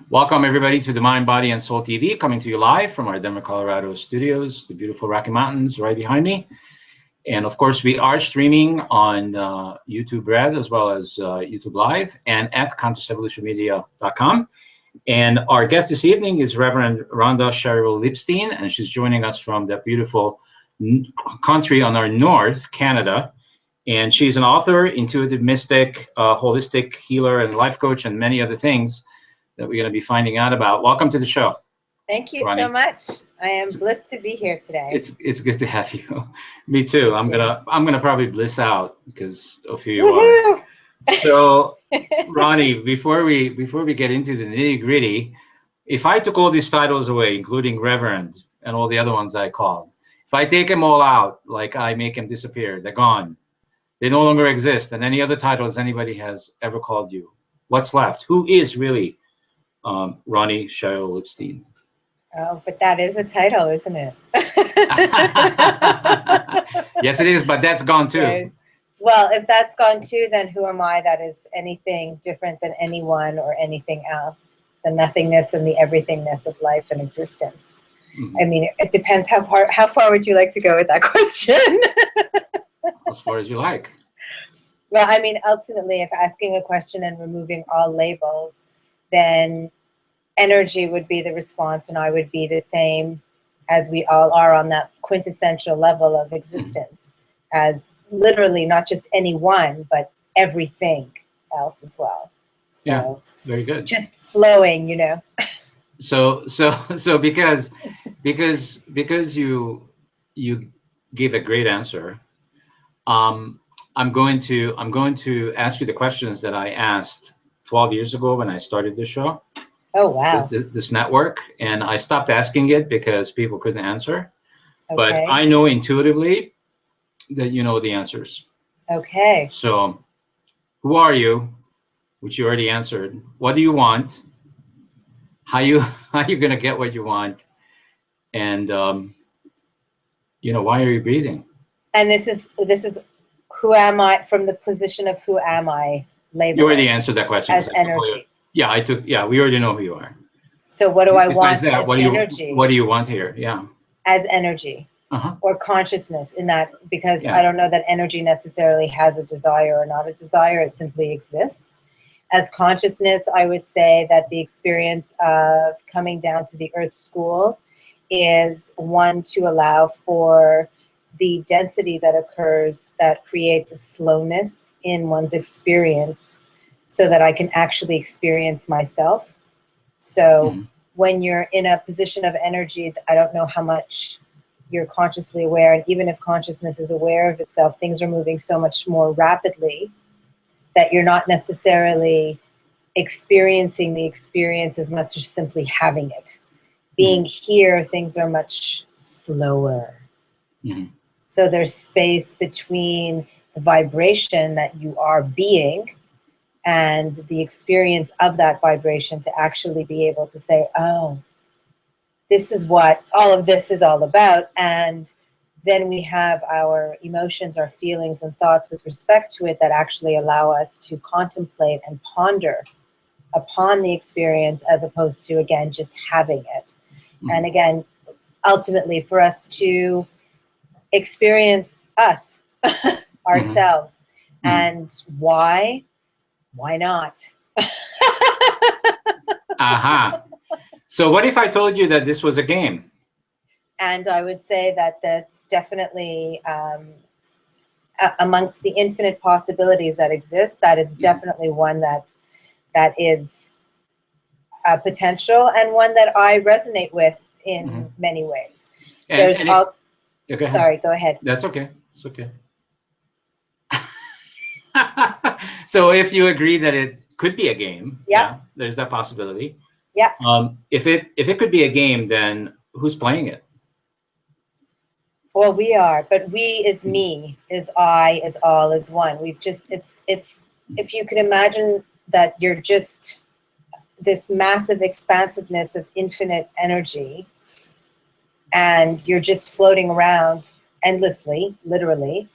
Welcome everybody to the Mind, Body, and Soul TV, coming to you live from our Denver, Colorado studios, the beautiful Rocky Mountains right behind me. And of course, we are streaming on YouTube Red as well as YouTube Live and at ConsciousEvolutionMedia.com. And our guest this evening is Reverend Rhonda Cheryl Lipstein, and she's joining us from that beautiful country on our north, Canada. And she's an author, intuitive mystic, holistic healer, and life coach, and many other things that we're going to be finding out about. Welcome to the show. Thank you Ronnie. so much. I am blessed to be here today. It's good to have you. Me too. I'm gonna probably bliss out because of who you Woohoo! are. So, Ronnie, before we get into the nitty gritty, if I took all these titles away, including Reverend and all the other ones I called, if I take them all out, like I make them disappear, they're gone. They no longer exist. And any other titles anybody has ever called you, what's left? Who is really Ronnie Cheryl Lipstein? Oh, but that is a title, isn't it? Yes, it is, but that's gone too. Okay. Well, if that's gone too, then who am I that is anything different than anyone or anything else? The nothingness and the everythingness of life and existence. Mm-hmm. I mean, it depends how far would you like to go with that question? As far as you like. Well, I mean, ultimately, if asking a question and removing all labels, then energy would be the response, and I would be the same as we all are on that quintessential level of existence, as literally not just anyone, but everything else as well. So, yeah, very good. Just flowing, you know. So because you gave a great answer, I'm going to ask you the questions that I asked 12 years ago when I started the show. Oh, wow. This network, and I stopped asking it because people couldn't answer. Okay. But I know intuitively that you know the answers. Okay. So, who are you? Which you already answered. What do you want? How you gonna get what you want? And why are you breathing? And this is who am I, from the position of who am I labeled. You already answered that question. As energy. Yeah, we already know who you are. So what do I want as energy? What do you want here? Yeah. As energy. Or consciousness in that, because I don't know that energy necessarily has a desire or not a desire. It simply exists. As consciousness, I would say that the experience of coming down to the Earth School is one to allow for the density that occurs that creates a slowness in one's experience, so that I can actually experience myself. So when you're in a position of energy, I don't know how much you're consciously aware, and even if consciousness is aware of itself, things are moving so much more rapidly that you're not necessarily experiencing the experience as much as simply having it. Being here, things are much slower. So there's space between the vibration that you are being and the experience of that vibration to actually be able to say, oh, this is what all of this is all about. And then we have our emotions, our feelings and thoughts with respect to it that actually allow us to contemplate and ponder upon the experience, as opposed to, again, just having it. And again, ultimately for us to experience us, ourselves. And why not? So what if I told you that this was a game? And I would say that that's definitely amongst the infinite possibilities that exist, that is definitely one that is a potential, and one that I resonate with in many ways. There's also... Sorry, go ahead. That's okay. It's okay. So if you agree that it could be a game, there's that possibility. Yeah. If it could be a game, then who's playing it? Well, we are, but we is me, is I, is all, is one. We've just, it's if you can imagine that you're just this massive expansiveness of infinite energy, and you're just floating around endlessly, literally,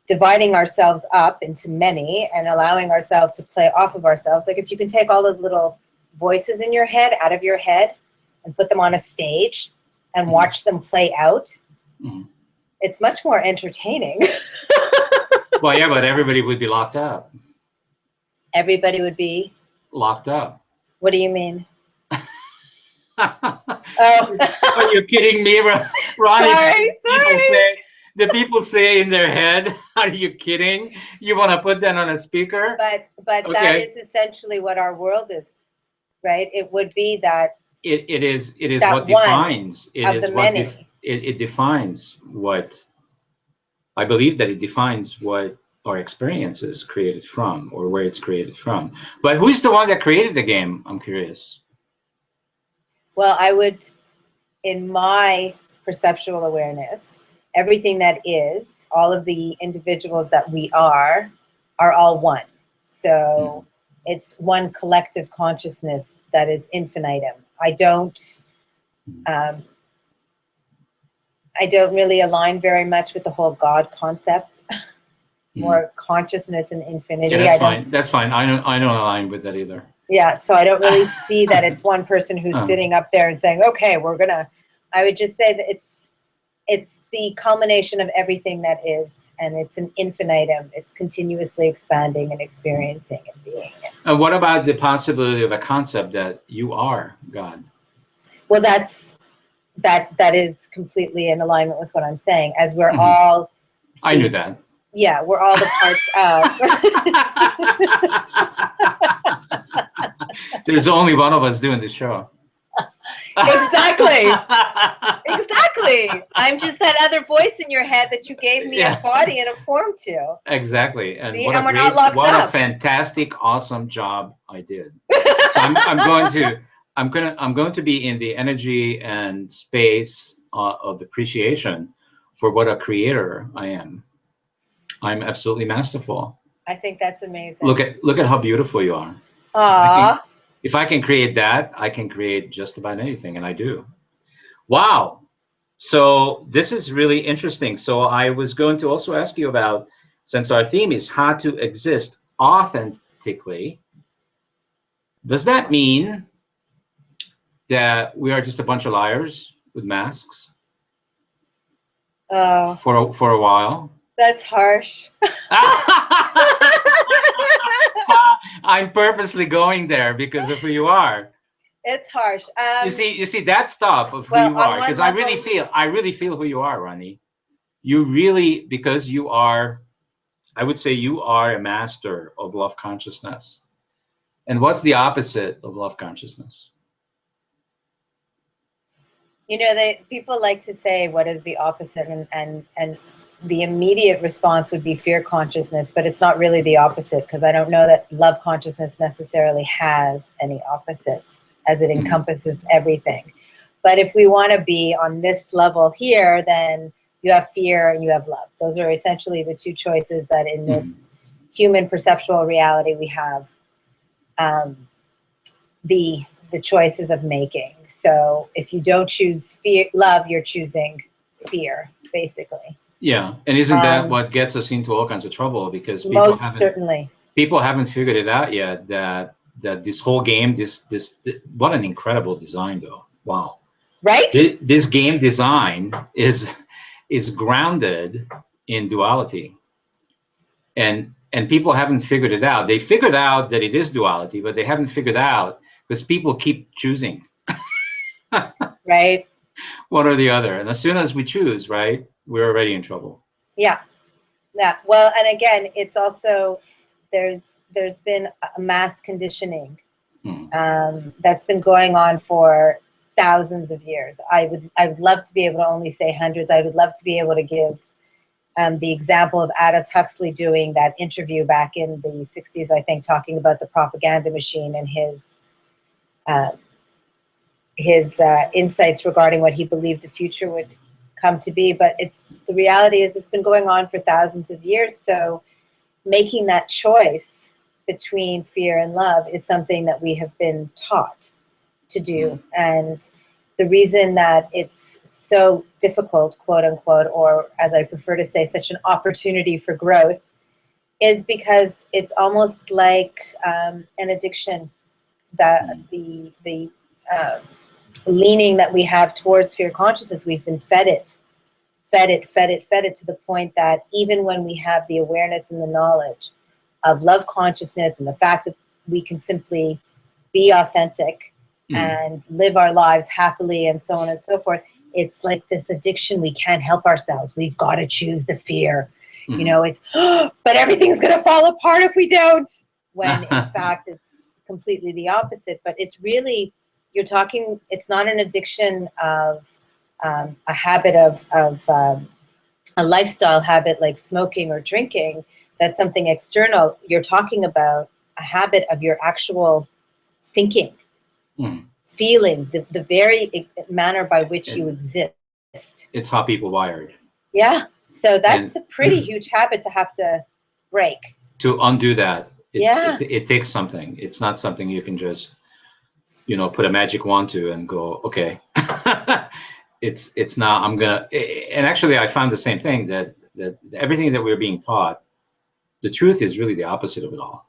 dividing ourselves up into many and allowing ourselves to play off of ourselves. Like if you can take all the little voices in your head out of your head and put them on a stage and watch them play out, it's much more entertaining. Well, yeah, but everybody would be locked up. Everybody would be locked up. What do you mean? Oh. Are you kidding me, Ronnie? Sorry. The people say in their head, "Are you kidding? You want to put that on a speaker?" But okay. That is essentially what our world is, right? It would be that. It is what defines. It defines what. I believe that it defines what our experience is created from, or where it's created from. But who's the one that created the game? I'm curious. Well, I would, in my perceptual awareness, everything that is, all of the individuals that we are all one. So it's one collective consciousness that is infinitum. I don't really align very much with the whole God concept. It's more consciousness and infinity. Yeah, that's fine. That's fine. I don't align with that either. Yeah, so I don't really see that it's one person who's sitting up there and saying, okay, I would just say that it's the culmination of everything that is, and it's an infinitum. It's continuously expanding and experiencing and being. And what about the possibility of a concept that you are God? Well, that is completely in alignment with what I'm saying, as we're all... I knew that. Yeah, we're all the parts of... There's only one of us doing the show. Exactly. I'm just that other voice in your head that you gave me a body and a form to. Exactly. And see, what a fantastic, awesome job I did. So I'm going to be in the energy and space of appreciation for what a creator I am. I'm absolutely masterful. I think that's amazing. Look at how beautiful you are. Aww. If I can create that, I can create just about anything, and I do. Wow. So this is really interesting. So I was going to also ask you about, since our theme is how to exist authentically, does that mean that we are just a bunch of liars with masks for a while? That's harsh. I'm purposely going there because of who you are. It's harsh. You see that stuff of who you are, because I really feel who you are, Ronnie. You really, because you are, I would say you are a master of love consciousness. And what's the opposite of love consciousness? You know, people like to say, what is the opposite? And the immediate response would be fear consciousness, but it's not really the opposite, because I don't know that love consciousness necessarily has any opposites, as it encompasses everything. But if we want to be on this level here, then you have fear and you have love. Those are essentially the two choices that in this human perceptual reality we have the choices of making. So if you don't choose love, you're choosing fear, basically. Yeah, and isn't that what gets us into all kinds of trouble? Because people haven't figured it out yet that this whole game, this what an incredible design, though. Wow. Right? This game design is grounded in duality, and people haven't figured it out. They figured out that it is duality, but they haven't figured out because people keep choosing. Right. One or the other, and as soon as we choose, right, we're already in trouble. Yeah. Well, and again, it's also there's been a mass conditioning that's been going on for thousands of years. I would love to be able to only say hundreds. I would love to be able to give the example of Aldous Huxley doing that interview back in the 60s, I think, talking about the propaganda machine and his insights regarding what he believed the future would come to be. But the reality is it's been going on for thousands of years. So making that choice between fear and love is something that we have been taught to do. And the reason that it's so difficult, quote unquote, or as I prefer to say, such an opportunity for growth, is because it's almost like an addiction. the leaning that we have towards fear consciousness, we've been fed it to the point that even when we have the awareness and the knowledge of love consciousness and the fact that we can simply be authentic and live our lives happily and so on and so forth, it's like this addiction. We can't help ourselves. We've got to choose the fear. You know, it's, but everything's going to fall apart if we don't. When in fact, it's completely the opposite. But it's really, you're talking, it's not an addiction of a habit of a lifestyle habit like smoking or drinking. That's something external. You're talking about a habit of your actual thinking, feeling, the very manner by which you exist. It's how people wired. Yeah. So that's a pretty huge habit to have to break. To undo that, it takes something. It's not something you can just, you know, put a magic wand to and go, okay. It's not, I'm gonna, and actually I found the same thing, that everything that we're being taught, the truth is really the opposite of it all.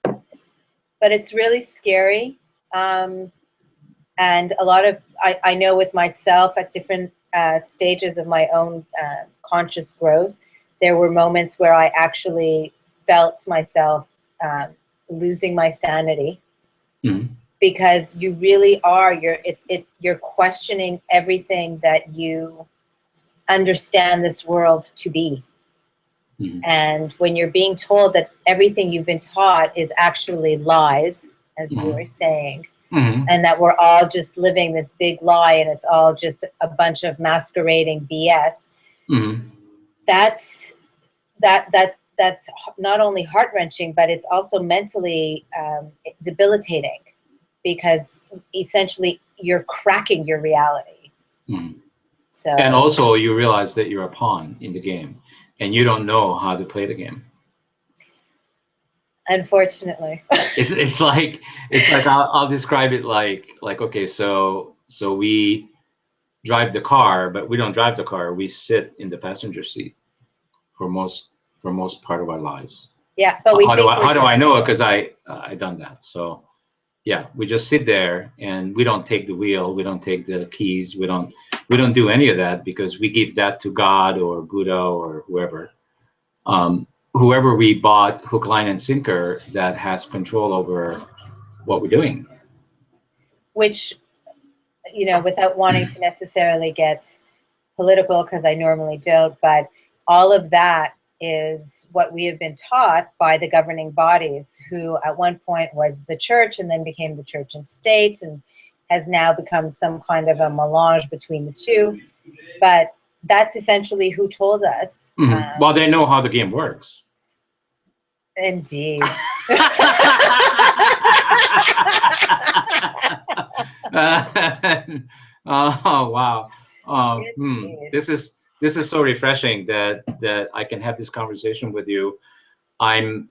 But it's really scary. And a lot of, I know with myself at different stages of my own conscious growth, there were moments where I actually felt myself losing my sanity. Because you really are, you're questioning everything that you understand this world to be. And when you're being told that everything you've been taught is actually lies, as you were saying, and that we're all just living this big lie and it's all just a bunch of masquerading BS, that's not only heart-wrenching, but it's also mentally debilitating, because essentially you're cracking your reality. So, and also you realize that you're a pawn in the game and you don't know how to play the game. Unfortunately. it's like I'll describe it like okay, so we drive the car, but we don't drive the car. We sit in the passenger seat for most part of our lives. Yeah, but how do I know it? Because I done that. So yeah, we just sit there and we don't take the wheel, we don't take the keys, we don't do any of that, because we give that to God or Buddha or whoever. Whoever we bought hook, line, and sinker, that has control over what we're doing. Which, you know, without wanting to necessarily get political, because I normally don't, but all of that is what we have been taught by the governing bodies, who at one point was the church and then became the church and state, and has now become some kind of a melange between the two. But that's essentially who told us. Well, they know how the game works. Indeed. Oh wow. This is so refreshing that I can have this conversation with you. I've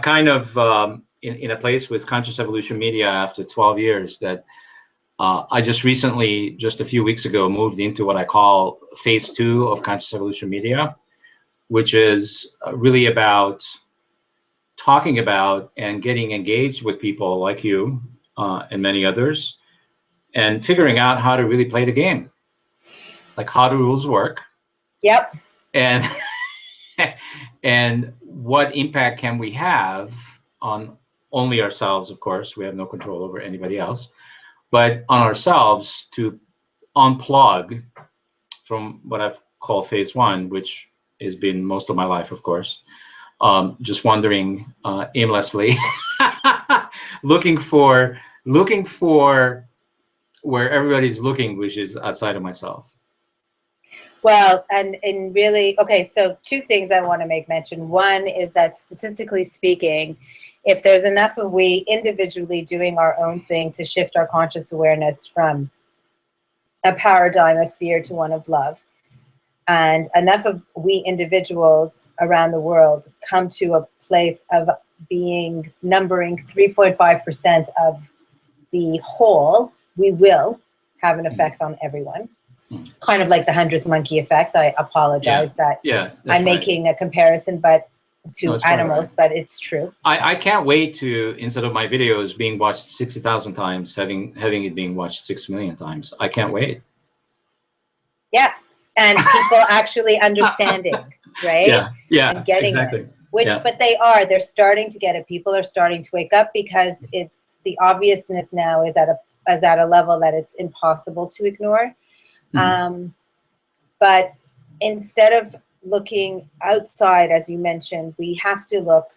kind of in a place with Conscious Evolution Media after 12 years that I just recently, just a few weeks ago, moved into what I call phase 2 of Conscious Evolution Media, which is really about talking about and getting engaged with people like you and many others, and figuring out how to really play the game, like how the rules work. Yep. And and what impact can we have on only ourselves, of course, we have no control over anybody else, but on ourselves, to unplug from what I've called phase 1, which has been most of my life, of course, just wandering aimlessly, looking for where everybody's looking, which is outside of myself. Well, and really, okay, so 2 things I want to make mention. One is that statistically speaking, if there's enough of we individually doing our own thing to shift our conscious awareness from a paradigm of fear to one of love, and enough of we individuals around the world come to a place of numbering 3.5% of the whole, we will have an effect on everyone. Kind of like the 100th monkey effect. I apologize that I'm making a comparison, but to animals, but it's true. I can't wait to, instead of my videos being watched 60,000 times, having it being watched 6 million times. I can't wait. Yeah, and people actually understanding, right? Yeah, and getting exactly. it. But they're starting to get it. People are starting to wake up because it's the obviousness now is at a level that it's impossible to ignore. But instead of looking outside, as you mentioned, we have to look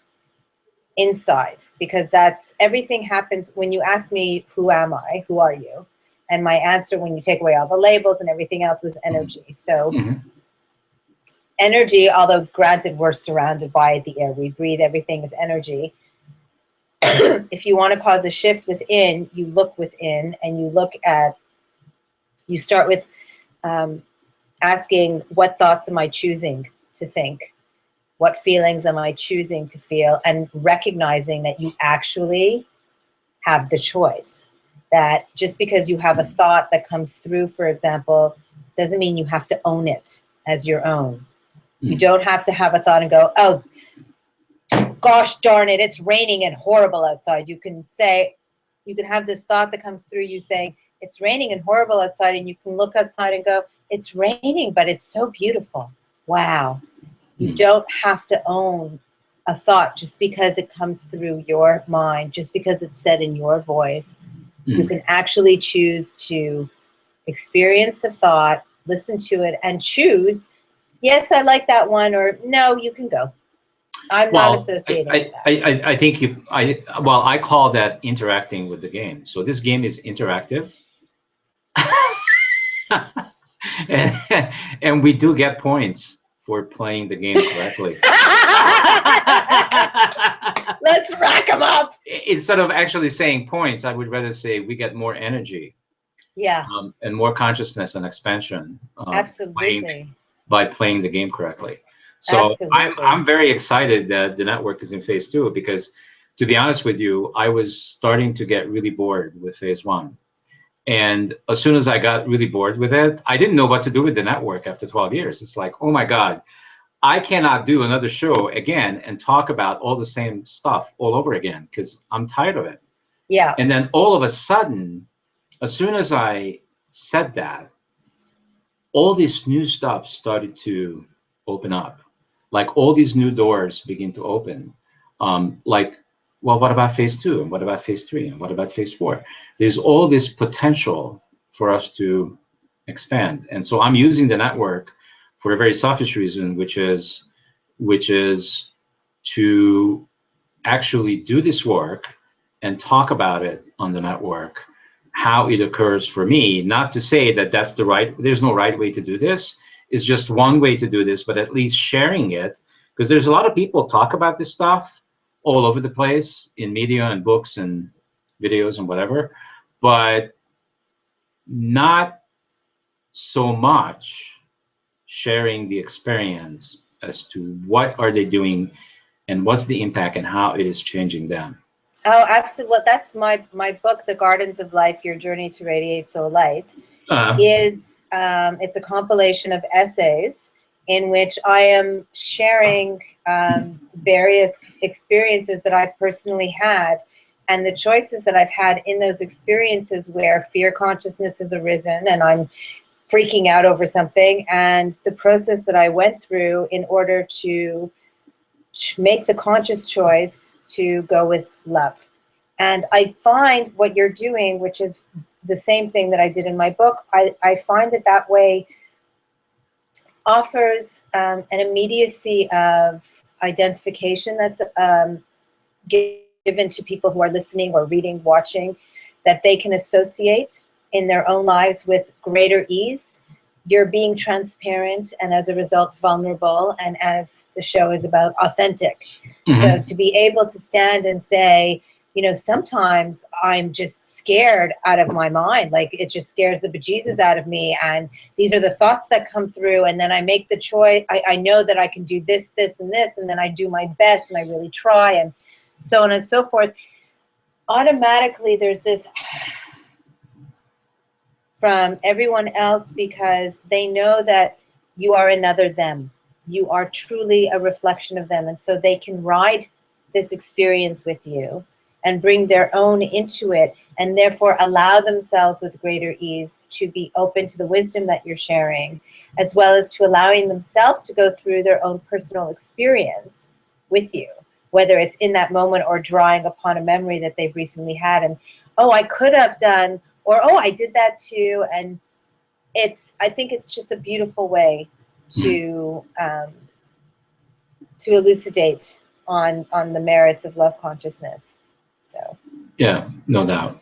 inside, because that's everything happens when you ask me, who am I? Who are you? And my answer, when you take away all the labels and everything else, was energy. So energy, although granted we're surrounded by the air we breathe, everything is energy. If you want to cause a shift within, you look within and you start with asking, what thoughts am I choosing to think? What feelings am I choosing to feel? And recognizing that you actually have the choice. That just because you have a thought that comes through, for example, doesn't mean you have to own it as your own. You don't have to have a thought and go, oh, gosh darn it, it's raining and horrible outside. You can have this thought that comes through you saying, it's raining and horrible outside, and you can look outside and go, it's raining, but it's so beautiful. Wow. You don't have to own a thought just because it comes through your mind, just because it's said in your voice. You can actually choose to experience the thought, listen to it, and choose, yes, I like that one, or no, you can go. I'm not associating with that. I think I call that interacting with the game. So this game is interactive. and we do get points for playing the game correctly. Let's rack them up. Instead of actually saying points, I would rather say we get more energy. Yeah. And more consciousness and expansion. Absolutely. By playing the game correctly. So I'm very excited that the network is in phase 2, because to be honest with you, I was starting to get really bored with phase 1. And as soon as I got really bored with it, I didn't know what to do with the network after 12 years. It's like, oh my God, I cannot do another show again and talk about all the same stuff all over again, because I'm tired of it. Yeah. And then all of a sudden, as soon as I said that, all this new stuff started to open up. Like all these new doors begin to open. Like, well, what about phase 2? And what about phase 3? And what about phase 4? There's all this potential for us to expand. And so I'm using the network for a very selfish reason, which is to actually do this work and talk about it on the network, how it occurs for me. Not to say that there's no right way to do this. It's just one way to do this, but at least sharing it, because there's a lot of people talk about this stuff all over the place in media and books and videos and whatever, but not so much sharing the experience as to what are they doing and what's the impact and how it is changing them. Oh, absolutely. Well, that's my book, The Gardens of Life, Your Journey to Radiate Soul Light, it's a compilation of essays in which I am sharing various experiences that I've personally had, and the choices that I've had in those experiences where fear consciousness has arisen and I'm freaking out over something, and the process that I went through in order to make the conscious choice to go with love. And I find what you're doing, which is the same thing that I did in my book, I find that way offers an immediacy of identification that's given to people who are listening or reading, watching, that they can associate in their own lives with greater ease. You're being transparent and as a result vulnerable, and as the show is about, authentic. So to be able to stand and say, you know, sometimes I'm just scared out of my mind, like it just scares the bejesus out of me, and these are the thoughts that come through, and then I make the choice, I know that I can do this, this, and this, and then I do my best and I really try, and so on and so forth. Automatically there's this from everyone else, because they know that you are another them. you are truly a reflection of them. And so they can ride this experience with you and bring their own into it, and therefore allow themselves with greater ease to be open to the wisdom that you're sharing, as well as to allowing themselves to go through their own personal experience with you, whether it's in that moment or drawing upon a memory that they've recently had, and, oh, I could have done, or, oh, I did that too. And I think it's just a beautiful way to elucidate on the merits of love consciousness. So yeah, no doubt.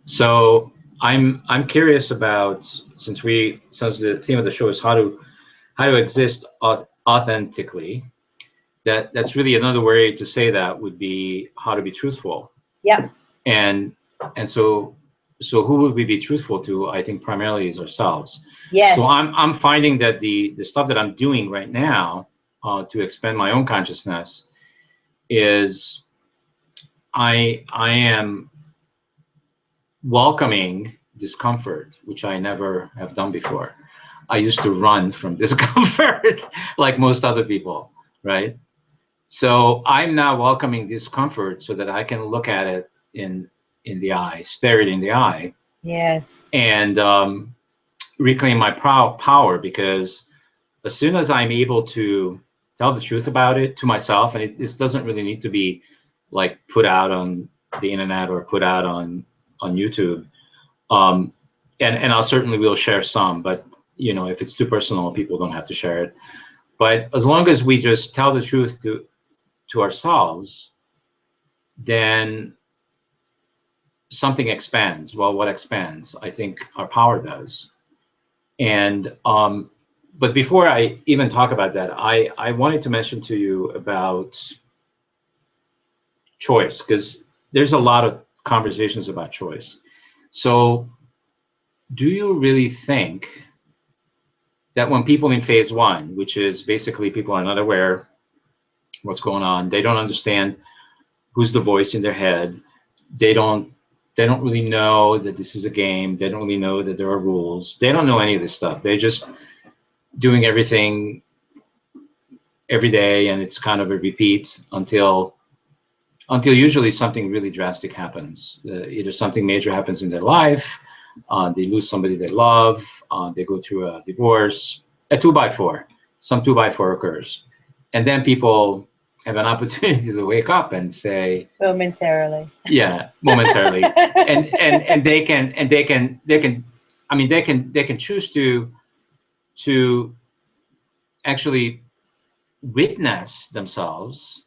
So I'm curious about, since the theme of the show is how to exist authentically, that's really another way to say that would be how to be truthful. Yeah. And so who would we be truthful to? I think primarily is ourselves. Yes. So I'm finding that the stuff that I'm doing right now to expand my own consciousness is I am welcoming discomfort, which I never have done before. I used to run from discomfort like most other people, right? So I'm now welcoming discomfort so that I can look at it in the eye, stare it in the eye. Yes. And reclaim my power, because as soon as I'm able to tell the truth about it to myself, and this doesn't really need to be like put out on the internet or put out on YouTube, and I'll certainly will share some, but if it's too personal, people don't have to share it. But as long as we just tell the truth to ourselves, then something expands. Well, what expands? I think our power does. And but before I even talk about that, I wanted to mention to you about choice, because there's a lot of conversations about choice. So do you really think that when people in phase one, which is basically people are not aware what's going on, they don't understand who's the voice in their head, they don't really know that this is a game, they don't really know that there are rules, they don't know any of this stuff, they're just doing everything every day, and it's kind of a repeat until usually something really drastic happens. Either something major happens in their life, they lose somebody they love, they go through a divorce, a 2x4, some 2x4 occurs, and then people have an opportunity to wake up and say, momentarily. Yeah, momentarily, and they can, I mean, they can choose to actually witness themselves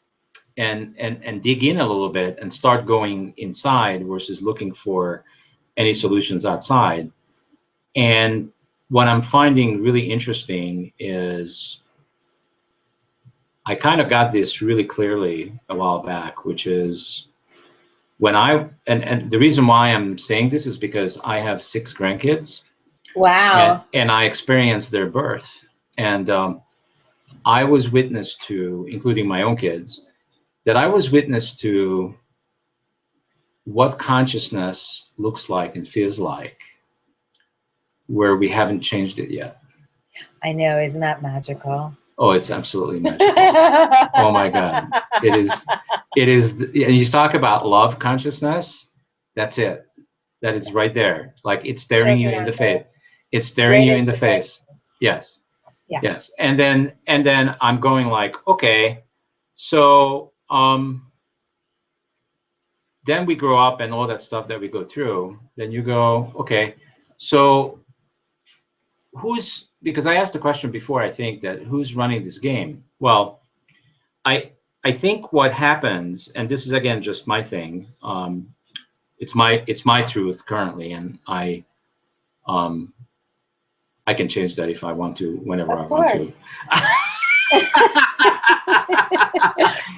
and dig in a little bit and start going inside versus looking for any solutions outside. And what I'm finding really interesting is I kind of got this really clearly a while back, which is when and the reason why I'm saying this is because I have 6 grandkids. Wow. And I experienced their birth. And I was witness to, including my own kids, that I was witness to what consciousness looks like and feels like, where we haven't changed it yet. I know, isn't that magical? Oh, it's absolutely magical. Oh my God. It is, and you talk about love consciousness, that's it. That is right there. Like it's staring you in the face. It's staring you in the face. Yes. Yeah. Yes. And then I'm going like, okay, so then we grow up and all that stuff that we go through, then you go, okay, so because I asked the question before, I think, that who's running this game? Well, I think what happens, and this is again just my thing, it's my truth currently, and I can change that if I want to, whenever I want to.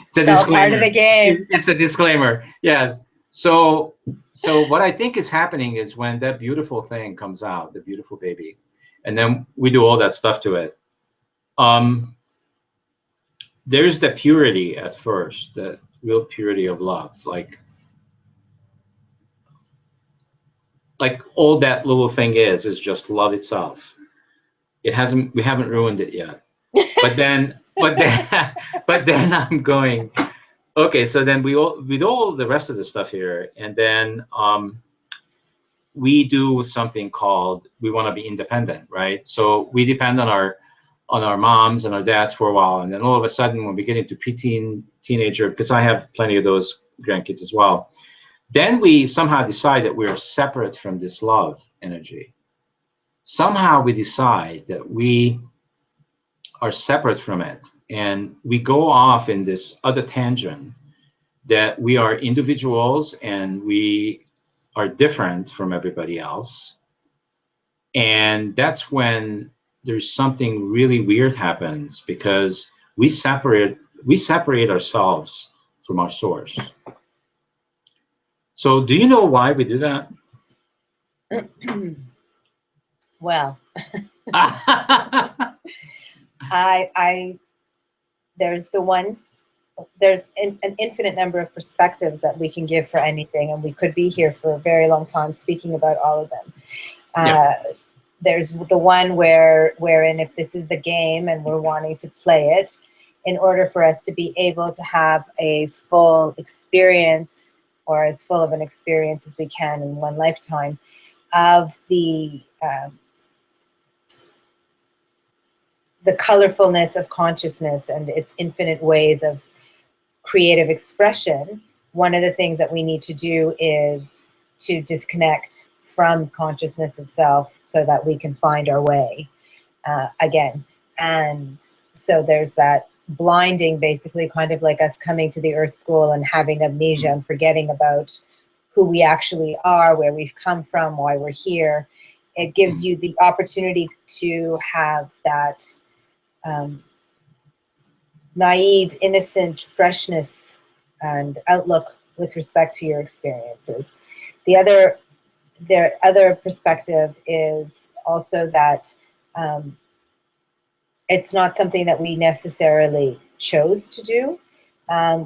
It's a disclaimer. Part of the game. It's a disclaimer. Yes. So what I think is happening is when that beautiful thing comes out, the beautiful baby, and then we do all that stuff to it. There's the purity at first, the real purity of love, like all that little thing is just love itself. We haven't ruined it yet. But then, but then I'm going, okay, so then we do all the rest of the stuff here, and then we do something called, we want to be independent, right? So we depend on our moms and our dads for a while, and then all of a sudden when we get into preteen, teenager, because I have plenty of those grandkids as well, then we somehow decide that we're separate from this love energy. Somehow we decide that we are separate from it, and we go off in this other tangent that we are individuals and we are different from everybody else. And that's when there's something really weird happens, because we separate ourselves from our source. So do you know why we do that? Well, there's an infinite number of perspectives that we can give for anything, and we could be here for a very long time speaking about all of them. Yeah. There's the one wherein if this is the game and we're wanting to play it, in order for us to be able to have a full experience, or as full of an experience as we can in one lifetime, of the colorfulness of consciousness and its infinite ways of creative expression, one of the things that we need to do is to disconnect from consciousness itself so that we can find our way again. And so there's that blinding, basically, kind of like us coming to the Earth School and having amnesia and forgetting about who we actually are, where we've come from, why we're here. It gives you the opportunity to have that naive, innocent freshness and outlook with respect to your experiences. The other perspective is also that it's not something that we necessarily chose to do.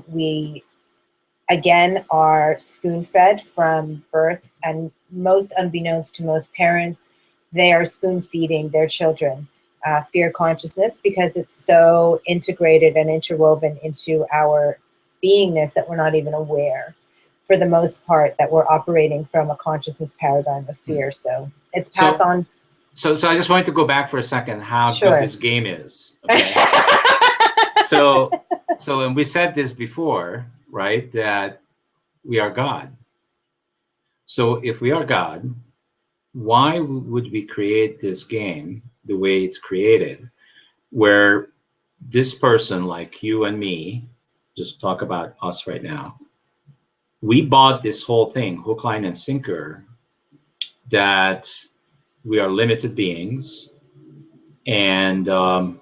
We, again, are spoon-fed from birth, and most unbeknownst to most parents, they are spoon-feeding their children fear consciousness, because it's so integrated and interwoven into our beingness that we're not even aware, for the most part, that we're operating from a consciousness paradigm of fear. So it's passed on. So I just wanted to go back for a second, how Sure. good this game is. Okay? so and we said this before, right, that we are God. So if we are God, why would we create this game the way it's created, where this person, like you and me, just talk about us right now, we bought this whole thing, hook, line, and sinker, that we are limited beings, and I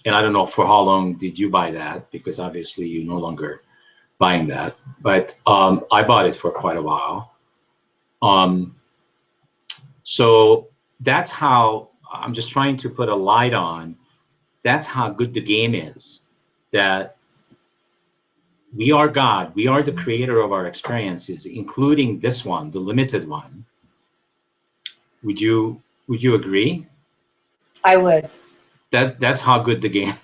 don't know for how long did you buy that, because obviously you're no longer buying that, but I bought it for quite a while. So that's how I'm just trying to put a light on. That's how good the game is, that we are God. We are the creator of our experiences, including this one, the limited one. Would you agree? I would. That's how good the game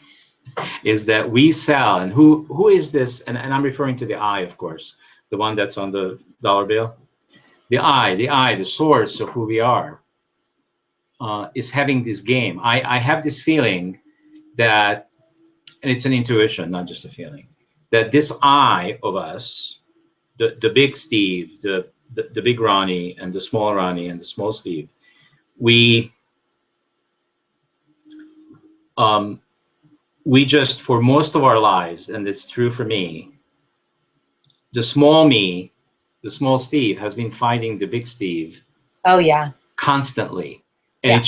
is, that we sell. And who is this? And I'm referring to the I, of course, the one that's on the dollar bill. The I, the source of who we are, is having this game. I have this feeling that, and it's an intuition, not just a feeling, that this I of us, the big Steve, the big Ronnie, and the small Ronnie, and the small Steve, we just, for most of our lives, and it's true for me, the small me, the small Steve, has been fighting the big Steve. Oh yeah. Constantly. And yeah.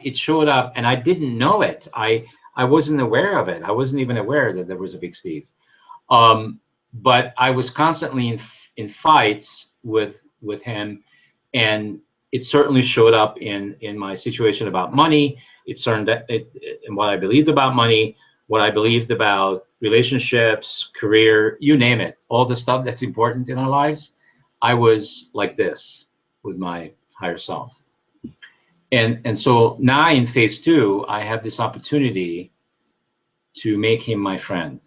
It showed up, and I didn't know it. I wasn't aware of it. I wasn't even aware that there was a big Steve. But I was constantly in fights with him, and it certainly showed up in my situation about money. It turned in what I believed about money, what I believed about relationships, career, you name it, all the stuff that's important in our lives. I was like this with my higher self. And so now in phase 2, I have this opportunity to make him my friend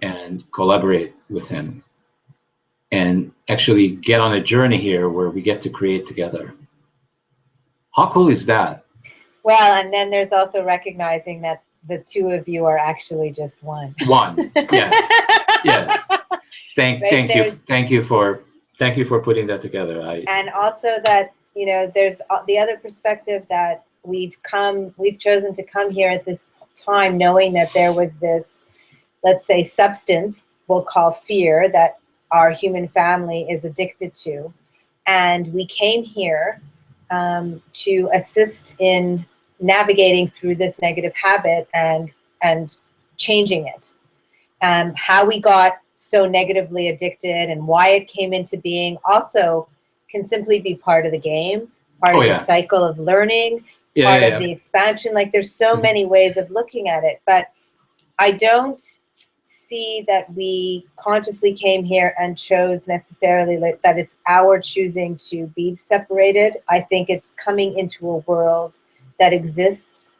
and collaborate with him and actually get on a journey here where we get to create together. How cool is that? Well, and then there's also recognizing that the two of you are actually just one. One, yes, yes. Thank you for putting that together. And also that, you know, there's the other perspective that we've chosen to come here at this time knowing that there was this, let's say, substance we'll call fear that our human family is addicted to. And we came here to assist in navigating through this negative habit and changing it. How we got so negatively addicted and why it came into being also can simply be part of the game, part of the cycle of learning, part of the expansion. Like there's so many ways of looking at it, but I don't see that we consciously came here and chose necessarily that it's our choosing to be separated. I think it's coming into a world that exists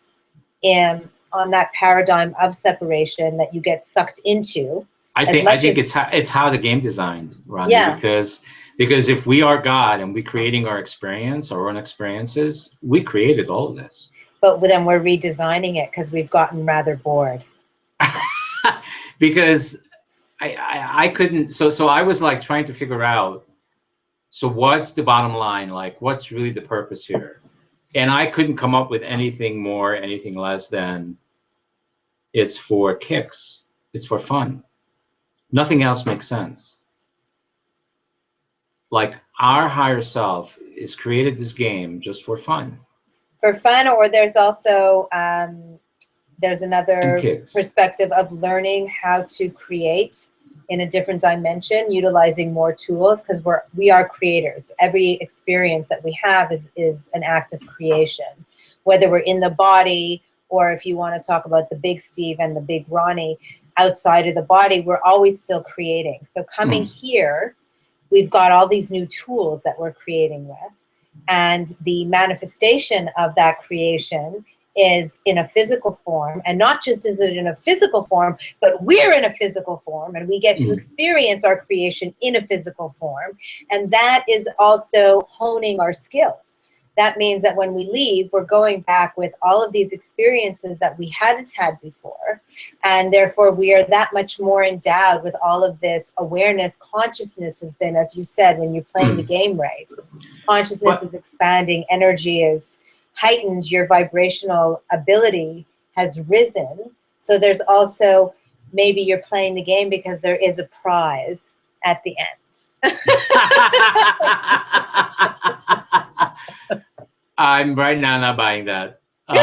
on that paradigm of separation that you get sucked into. I think it's how the game designed, Ronnie. Yeah. Because if we are God and we're creating our experience, our own experiences, we created all of this. But then we're redesigning it because we've gotten rather bored. Because I couldn't, so I was like trying to figure out, so what's the bottom line? Like, what's really the purpose here? And I couldn't come up with anything more, anything less than it's for kicks. It's for fun. Nothing else makes sense. Like our higher self is created this game just for fun. For fun, or there's also, there's another perspective of learning how to create in a different dimension, utilizing more tools, because we are creators. Every experience that we have is an act of creation, whether we're in the body or if you want to talk about the big Steve and the big Ronnie outside of the body, we're always still creating. So coming here, we've got all these new tools that we're creating with, and the manifestation of that creation is in a physical form, and not just is it in a physical form, but we're in a physical form, and we get to experience our creation in a physical form, and that is also honing our skills. That means that when we leave, we're going back with all of these experiences that we hadn't had before, and therefore we are that much more endowed with all of this awareness. Consciousness has been, as you said, when you're playing the game right, consciousness is expanding, energy is heightened, your vibrational ability has risen. So there's also, maybe you're playing the game because there is a prize at the end. I'm right now not buying that. But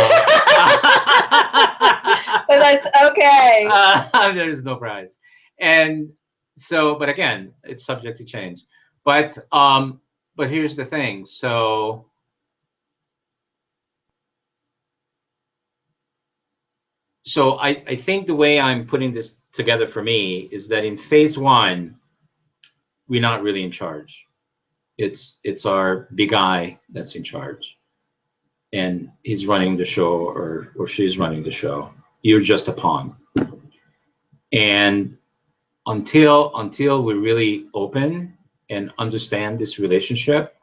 that's okay. There's no prize. And so, but again, it's subject to change. But here's the thing. So I think the way I'm putting this together for me is that in phase one, we're not really in charge. It's our big I that's in charge, and he's running the show, or she's running the show. You're just a pawn. And until we're really open and understand this relationship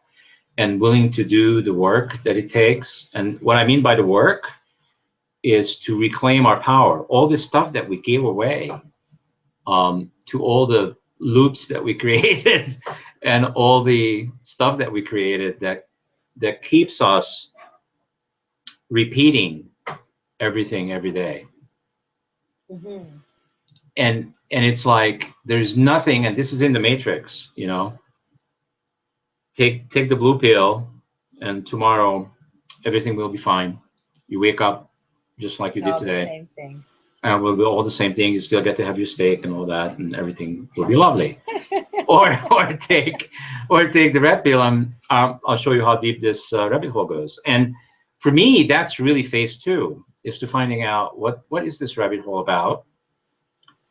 and willing to do the work that it takes, and what I mean by the work is to reclaim our power. All this stuff that we gave away, to all the loops that we created and all the stuff that we created that keeps us repeating everything every day. And it's like there's nothing, and this is in the matrix, you know. Take the blue pill and tomorrow everything will be fine. You wake up just like you did today. The same thing. And we'll be all the same thing. You still get to have your steak and all that, and everything will be lovely. or take the red pill, and I'll show you how deep this rabbit hole goes. And for me, that's really phase two, is to finding out what is this rabbit hole about,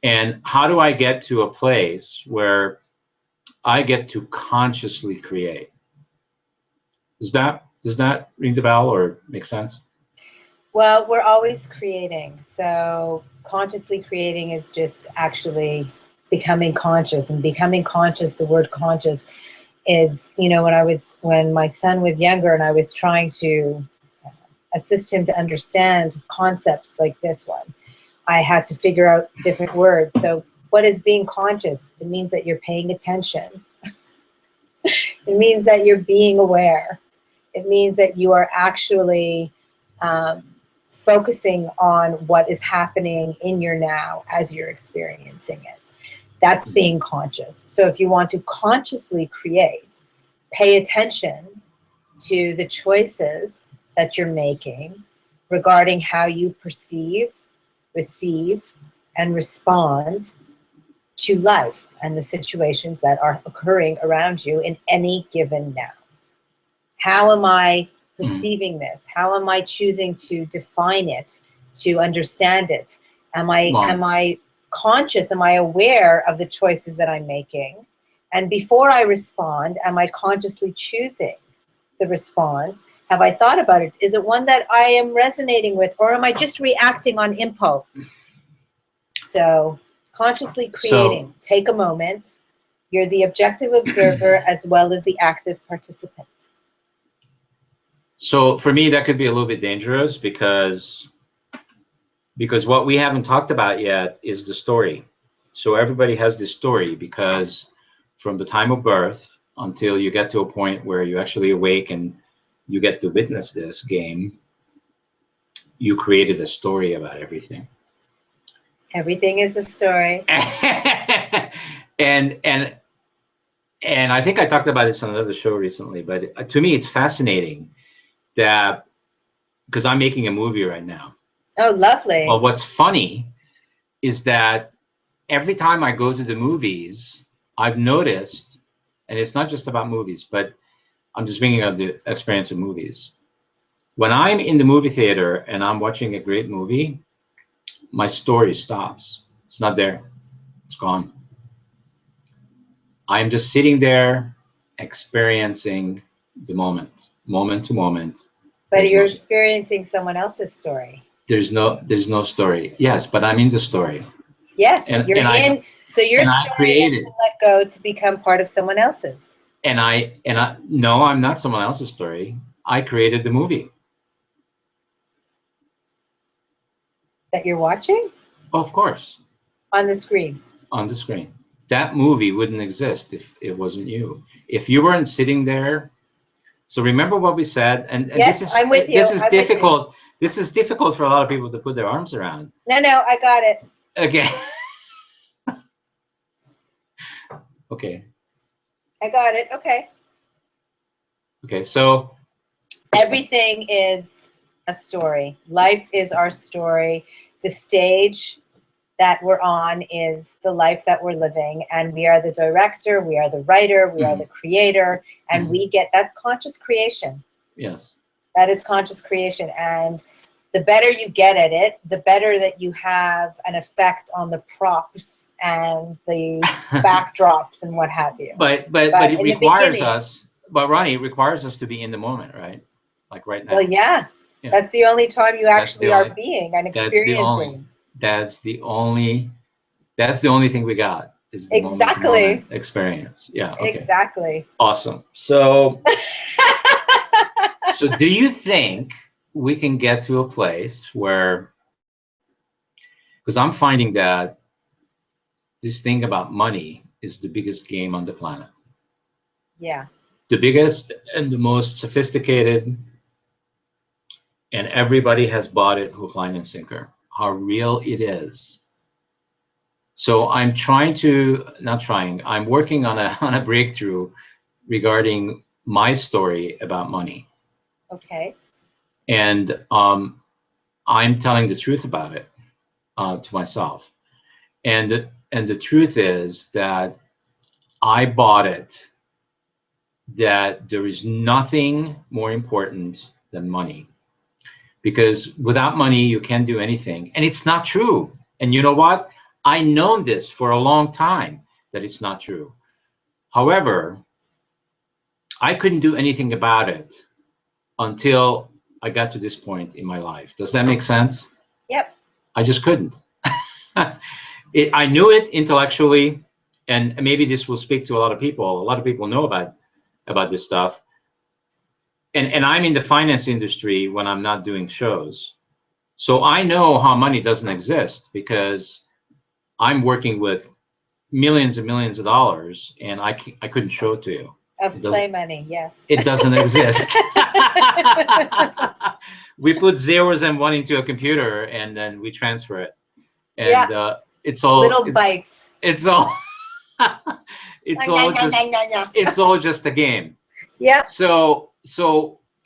and how do I get to a place where I get to consciously create. Does that ring the bell or make sense? Well, we're always creating. So consciously creating is just actually becoming conscious. And becoming conscious, the word conscious is, you know, when my son was younger and I was trying to assist him to understand concepts like this one, I had to figure out different words. So what is being conscious? It means that you're paying attention. It means that you're being aware. It means that you are actually focusing on what is happening in your now as you're experiencing it. That's being conscious. So if you want to consciously create, pay attention to the choices that you're making regarding how you perceive, receive, and respond to life and the situations that are occurring around you in any given now. How am I perceiving this? How am I choosing to define it, to understand it? Am I conscious? Am I aware of the choices that I'm making? And before I respond, am I consciously choosing the response? Have I thought about it? Is it one that I am resonating with, or am I just reacting on impulse? So consciously creating, take a moment. You're the objective observer as well as the active participant. So for me, that could be a little bit dangerous because what we haven't talked about yet is the story. So everybody has this story, because from the time of birth until you get to a point where you actually awake and you get to witness this game, you created a story about everything. Everything is a story. and I think I talked about this on another show recently, but to me it's fascinating that, because I'm making a movie right now. Oh, lovely. Well, what's funny is that every time I go to the movies, I've noticed, and it's not just about movies, but I'm just bringing up the experience of movies. When I'm in the movie theater and I'm watching a great movie, my story stops. It's not there. It's gone. I'm just sitting there experiencing the moment, moment to moment. But you're experiencing someone else's story. There's no story. Yes, but I'm in the story. Yes, so your story has to let go to become part of someone else's. And I no, I'm not someone else's story. I created the movie. That you're watching? Oh, of course. On the screen. On the screen. That movie wouldn't exist if it wasn't you. If you weren't sitting there. So remember what we said, and yes, I'm with you. This is difficult. This is difficult for a lot of people to put their arms around. No, I got it. Okay. Okay. I got it. Okay. Okay, so everything is a story. Life is our story. The stage that we're on is the life that we're living, and we are the director, we are the writer, we are the creator, and we get, that's conscious creation. Yes. That is conscious creation, and the better you get at it, the better that you have an effect on the props and the backdrops and what have you. But it requires us, but Ronnie, it requires us to be in the moment, right? Like right now. Well, yeah. That's the only time you actually are being and experiencing. That's the only thing we got is the moment experience. Yeah. Okay. Exactly. Awesome. So, so do you think we can get to a place where, because I'm finding that this thing about money is the biggest game on the planet. Yeah. The biggest and the most sophisticated, and everybody has bought it hook, line, and sinker. How real it is. So I'm I'm working on a breakthrough regarding my story about money. Okay. And I'm telling the truth about it to myself. And the truth is that I bought it, that there is nothing more important than money. Because without money, you can't do anything. And it's not true. And you know what? I known this for a long time, that it's not true. However, I couldn't do anything about it until I got to this point in my life. Does that make sense? Yep. I just couldn't. I knew it intellectually, and maybe this will speak to a lot of people. A lot of people know about this stuff. And I'm in the finance industry when I'm not doing shows. So I know how money doesn't exist because I'm working with millions and millions of dollars, and I couldn't show it to you. Of play money, yes. It doesn't exist. We put zeros and one into a computer, and then we transfer it. And it's all little bytes. It's all it's all just a game. Yeah. So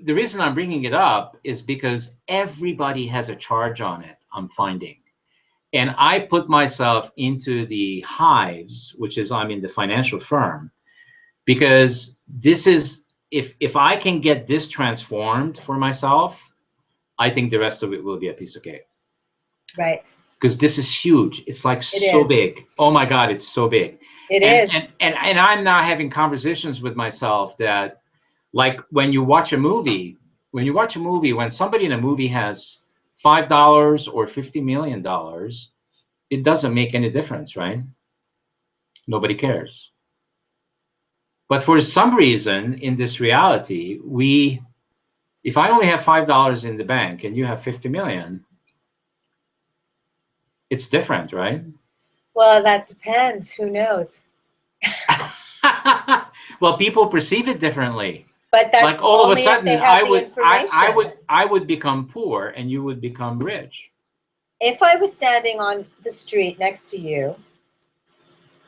the reason I'm bringing it up is because everybody has a charge on it, I'm finding. And I put myself into the hives, which is I'm in the financial firm, because this is, if I can get this transformed for myself, I think the rest of it will be a piece of cake. Right. Because this is huge. It's like so big. Oh my God, it's so big. It is. And I'm now having conversations with myself that, like, when you watch a movie, when somebody in a movie has $5 or $50 million, it doesn't make any difference, right? Nobody cares. But for some reason in this reality, if I only have $5 in the bank and you have 50 million, it's different, right? Well, that depends. Who knows? Well, people perceive it differently. But that's like all only of a sudden, if they have the information. I would become poor and you would become rich. If I was standing on the street next to you,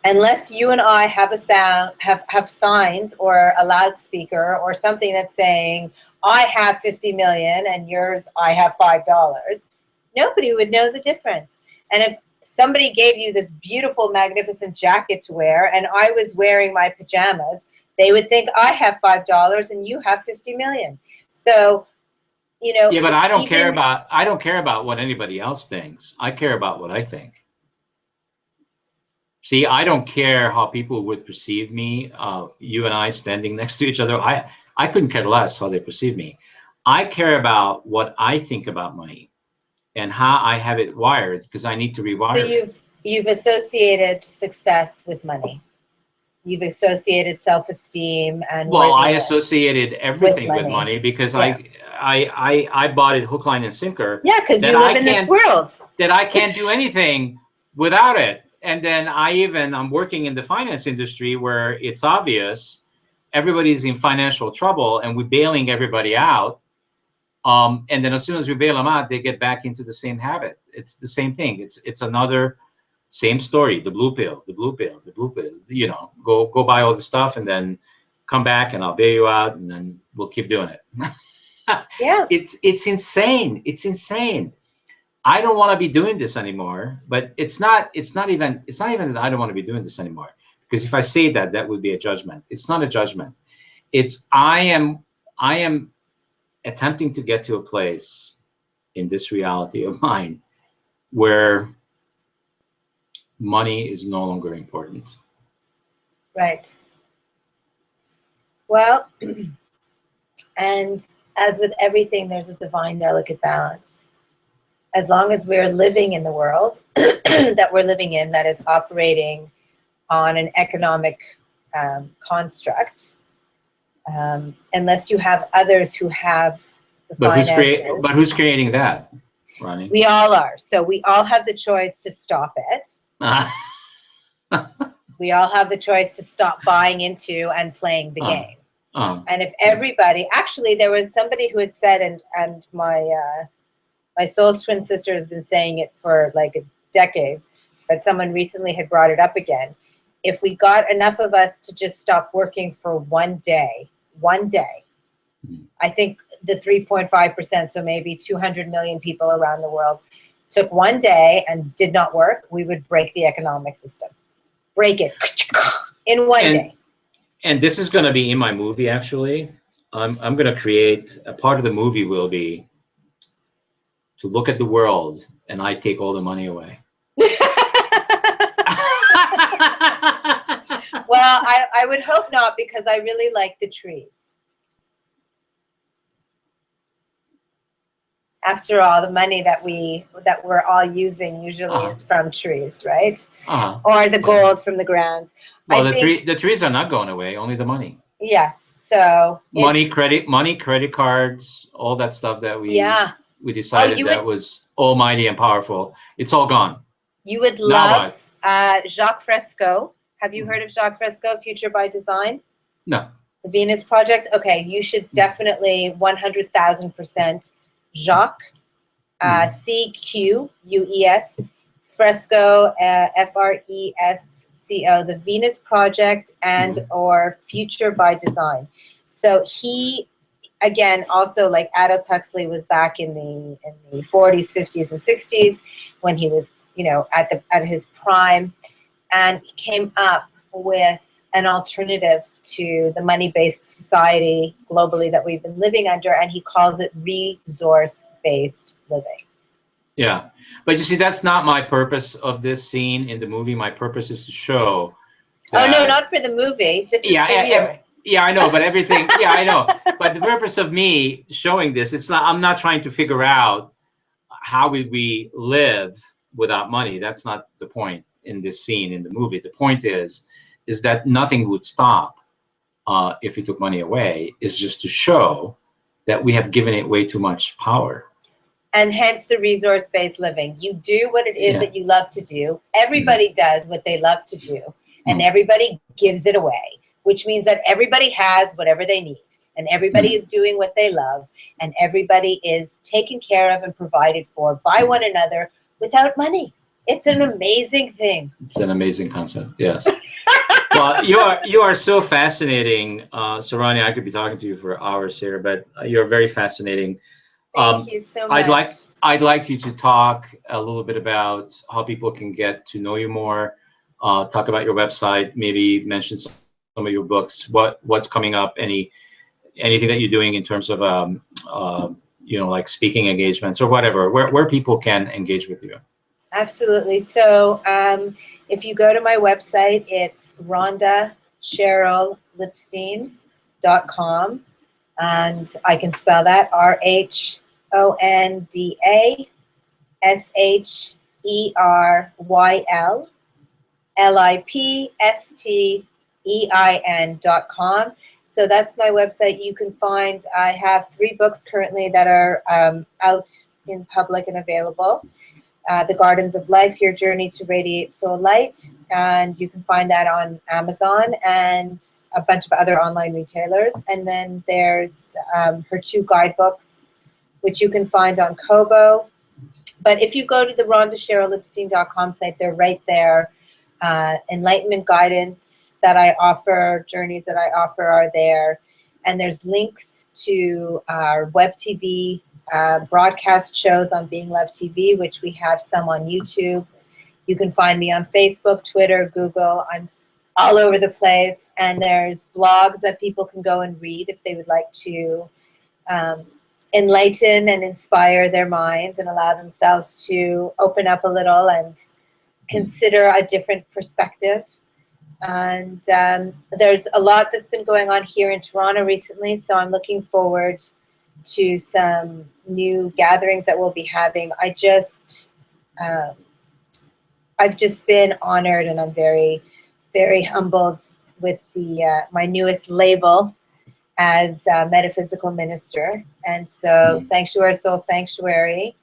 unless you and I have a sound, have signs or a loudspeaker or something that's saying, I have 50 million and yours, I have $5, nobody would know the difference. And if somebody gave you this beautiful, magnificent jacket to wear and I was wearing my pajamas, they would think I have $5 and you have 50 million. So, you know. Yeah, but I don't care about what anybody else thinks. I care about what I think. See, I don't care how people would perceive me. You and I standing next to each other, I couldn't care less how they perceive me. I care about what I think about money and how I have it wired, because I need to rewire it. So you've associated success with money. You've associated self-esteem and I associated everything with money because yeah. I bought it hook, line, and sinker. Yeah, because you live in this world. That I can't do anything without it. And then I'm working in the finance industry where it's obvious everybody's in financial trouble and we're bailing everybody out. And then as soon as we bail them out, they get back into the same habit. It's the same thing. It's another same story. The blue pill. You know, go buy all the stuff and then come back and I'll bail you out and then we'll keep doing it. Yeah. It's insane. It's insane. I don't want to be doing this anymore, but it's not even that I don't want to be doing this anymore, because if I say that, that would be a judgment. It's not a judgment. It's I am attempting to get to a place in this reality of mine where money is no longer important. Right. Well, and as with everything, there's a divine, delicate balance. As long as we're living in the world that we're living in, that is operating on an economic construct, unless you have others who have the finances. But who's creating that, Ronnie? We all are. So we all have the choice to stop it. We all have the choice to stop buying into and playing the game. And if everybody, actually, there was somebody who had said, and my soul's twin sister has been saying it for like decades, but someone recently had brought it up again. If we got enough of us to just stop working for one day, I think the 3.5%, so maybe 200 million people around the world, took one day and did not work, we would break the economic system. Break it in one day. And this is going to be in my movie, actually. I'm going to create, a part of the movie will be to look at the world and I take all the money away. Well, I would hope not, because I really like the trees. after all, the money that we're all using usually is from trees, right? Or the gold from the ground. Well, the trees are not going away, only the money. Yes. So money, credit cards, all that stuff that we decided that was almighty and powerful. It's all gone. You would love Jacques Fresco. Have you heard of Jacques Fresco, Future by Design? No. The Venus Project? Okay, you should definitely 100,000% Jacques, C-Q-U-E-S, Fresco, F-R-E-S-C-O, the Venus Project and or Future by Design. So he, again, also like Aldous Huxley was back in the 40s, 50s, and 60s when he was, at his prime, and he came up with an alternative to the money-based society globally that we've been living under, and he calls it resource-based living. Yeah, but you see, that's not my purpose of this scene in the movie. My purpose is to show that, oh, no, not for the movie. This is for you. Yeah, I know, but everything, yeah, I know. But the purpose of me showing this, I'm not trying to figure out how we live without money. That's not the point in this scene in the movie. The point is that nothing would stop if we took money away. It's just to show that we have given it way too much power. And hence the resource-based living. You do what it is that you love to do. Everybody does what they love to do. And everybody gives it away, which means that everybody has whatever they need. And everybody is doing what they love. And everybody is taken care of and provided for by one another without money. It's an amazing thing. It's an amazing concept, yes. Well, you are so fascinating, Sarani. I could be talking to you for hours here, but you're very fascinating. Thank you so much. I'd like you to talk a little bit about how people can get to know you more. Talk about your website. Maybe mention some of your books. What's coming up? Anything that you're doing in terms of like speaking engagements or whatever. Where people can engage with you. Absolutely. So if you go to my website, it's RhondaCherylLipstein.com, and I can spell that RhondaCherylLipstein.com. So that's my website. You can find, I have 3 books currently that are out in public and available. The Gardens of Life, Your Journey to Radiate Soul Light, and you can find that on Amazon and a bunch of other online retailers. And then there's her 2 guidebooks, which you can find on Kobo. But if you go to the RhondaCherylLipstein.com site, they're right there. Enlightenment guidance that I offer, journeys that I offer are there. And there's links to our web TV broadcast shows on Being Love TV, which we have some on YouTube. You can find me on Facebook, Twitter, Google. I'm all over the place. And there's blogs that people can go and read if they would like to enlighten and inspire their minds and allow themselves to open up a little and consider a different perspective. And there's a lot that's been going on here in Toronto recently, so I'm looking forward to some new gatherings that we'll be having. I've just been honored, and I'm very, very humbled with my newest label as metaphysical minister. And so Sanctuary Soul Sanctuary,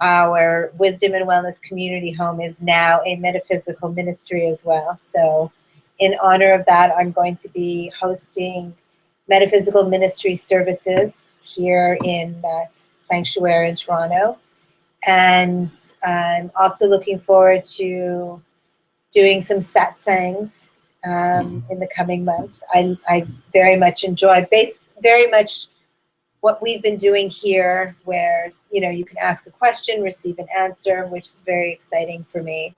our wisdom and wellness community home, is now a metaphysical ministry as well. So in honor of that, I'm going to be hosting metaphysical ministry services here in Sanctuary in Toronto. And I'm also looking forward to doing some satsangs in the coming months. I very much enjoy very much what we've been doing here, where you can ask a question, receive an answer, which is very exciting for me.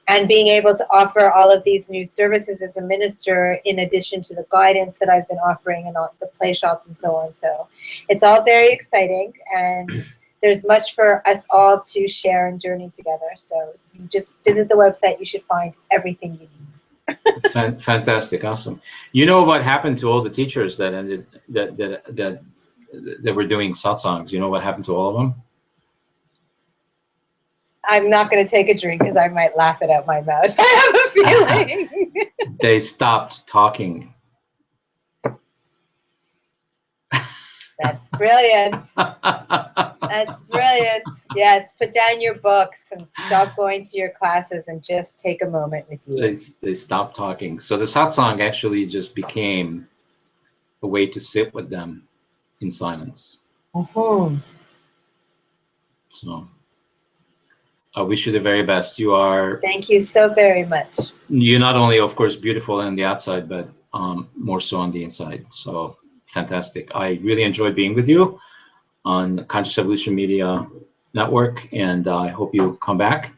And being able to offer all of these new services as a minister, in addition to the guidance that I've been offering and all the play shops and so on. So it's all very exciting, and there's much for us all to share and journey together. So you just visit the website. You should find everything you need. Fantastic. Awesome. You know what happened to all the teachers that were doing satsangs? You know what happened to all of them? I'm not going to take a drink because I might laugh it out my mouth. I have a feeling. They stopped talking. That's brilliant. That's brilliant. Yes, put down your books and stop going to your classes and just take a moment with you. They stopped talking. So the satsang actually just became a way to sit with them in silence. Mm-hmm. So I wish you the very best. You are. Thank you so very much. You're not only, of course, beautiful on the outside, but more so on the inside. So fantastic. I really enjoyed being with you on Conscious Evolution Media Network, and I hope you come back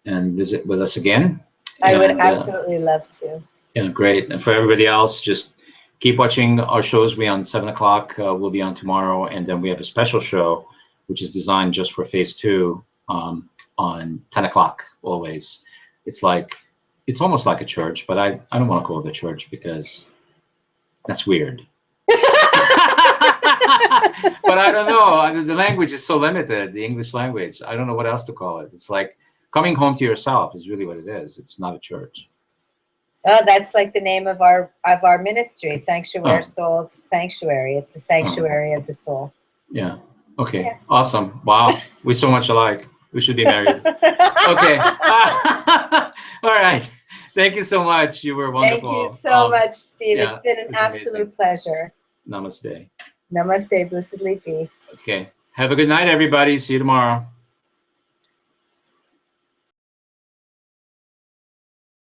and visit with us again. I would absolutely love to. Yeah, great. And for everybody else, just keep watching our shows. We'll be on 7 o'clock. We'll be on tomorrow, and then we have a special show, which is designed just for phase 2 on 10 o'clock always. It's almost like a church, but I don't want to call it a church because that's weird. But I don't know. The language is so limited, the English language. I don't know what else to call it. It's like coming home to yourself is really what it is. It's not a church. Oh, that's like the name of our ministry, Sanctuary Souls Sanctuary. It's the sanctuary of the soul. Yeah. Okay. Yeah. Awesome. Wow. We're so much alike. We should be married. Okay. All right. Thank you so much. You were wonderful. Thank you so much, Steve. Yeah, it's been an absolute pleasure. Namaste. Namaste, blessedly be. Okay. Have a good night, everybody. See you tomorrow.